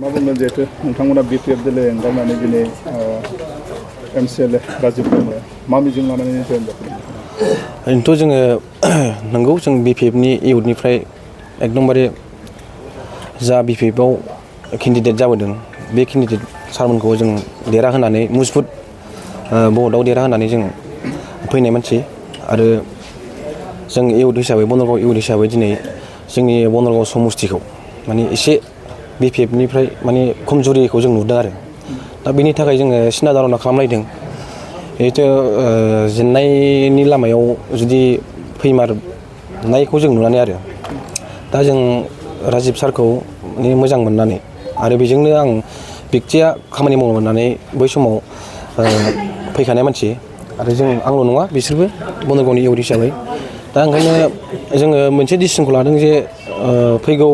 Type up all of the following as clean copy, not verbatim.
मा बुंनो जिहेतु नोंथांमोना बिपिएफ दोलो एंगारनानै दिनै एमसिएलए राजीव ब्रह्म मा मिजिं लानानै जयेन जाखो? ओरैनोथ' जोङो नंगौ जों बिपिएफनि इउथनिफ्राय एकदमबारे जा बिपिएफआव केन्डिडेट जाबोदों बे केन्डिडेट सारमोनखौ जों देरहाहोनानै मुजबुत भटआव देरहाहोनानै जों फैनाय मानसि आरो जों इउथ हिसाबै बनरगाव इउथ हिसाबै दिनै जोंनि बनरगाव समस्तिखौ माने एसे बिपिएफनिफ्राय माने खमजुरिखौ जों नुदों आरो दा बेनि थाखाय जोङो सिना दारना खालामलायदों। जिहेथु जेननायनि लामायाव जुदि फैमारनायखौ जों नुनानै आरो दा जों राजिब सारखौ माने मोजां मोननानै आरो बेजोंनो आं बेक्तिया खामानि मावनो मोननानै बै समाव फैखानाय मानसि आरो जों आंल' नङा बिसोरबो बनरगावनि इउथ हिसाबै दा ओंखायनो जोङो मोनसे डिसिसनखौ लादों जे फैगौ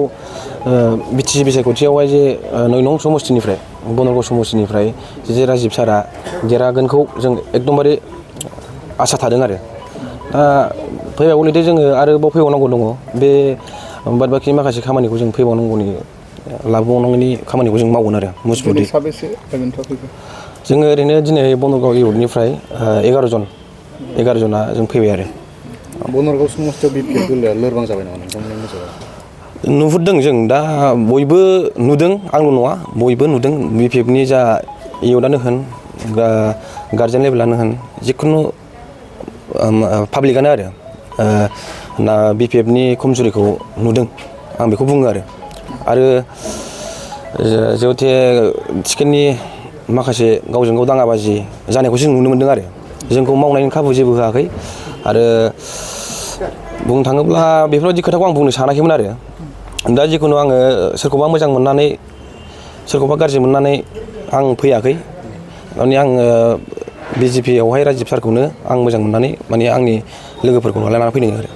बिटिसि बिसायख'थियावहाय जे 9 नं समस्तिनिफ्राय बनरगाव समस्तिनिफ्राय जे राजिब सारा देरहागोनखौ जों एकदमबारे आसा थादों आरो दा फैबावगौलैदे जोङो आरोबाव फैबावनांगौ दङ बे बाद बाखि माखासे खामानिखौ जों फैबावनांगौनि लाबोबावनांगौनि खामानिखौ जों मावगोन आरो मुजबुदै। साबेसे एजेन्टआ फैखो? जोङो ओरैनो दिनै बनरगाव इउथनिफ्राय 11 जना जों फैबाय आरो बनरगाव समस्तियाव बिपिएफ दोलोआ लोरबां जाबाय नामा नोंथांमोननि नोजोराव? नुहुरदों जों दा बयबो नुदों आंल' नङा बयबो नुदों बिपिएफनि जा इउथआनो होन गार्जेन लेभेलानो होन जिखुनु पाब्लिकआनो आरो ना बिपिएफनि खमजुरिखौ नुदों आं बेखौ बुङो आरो जेहेते टिकेटनि माखासे गावजों गाव दाङाबाजि जानायखौ जों नुनो मोनदों आरो जोंखौ मावनायनि खाबु जेबो होआखै आरो बुंनो थाङोब्ला बेफोरबायदि खोथाखौ आं बुंनो सानाखैमोन आरो दा जिखुनु आङो सोरखौबा मोजां मोननानै सोरखौबा गाज्रि मोननानै आं फैयाखै माने आङो बिजेपियावहाय राजिब सारखौनो आं मोजां मोननानै माने आंनि लोगोफोरखौ लानानै फैदों आरो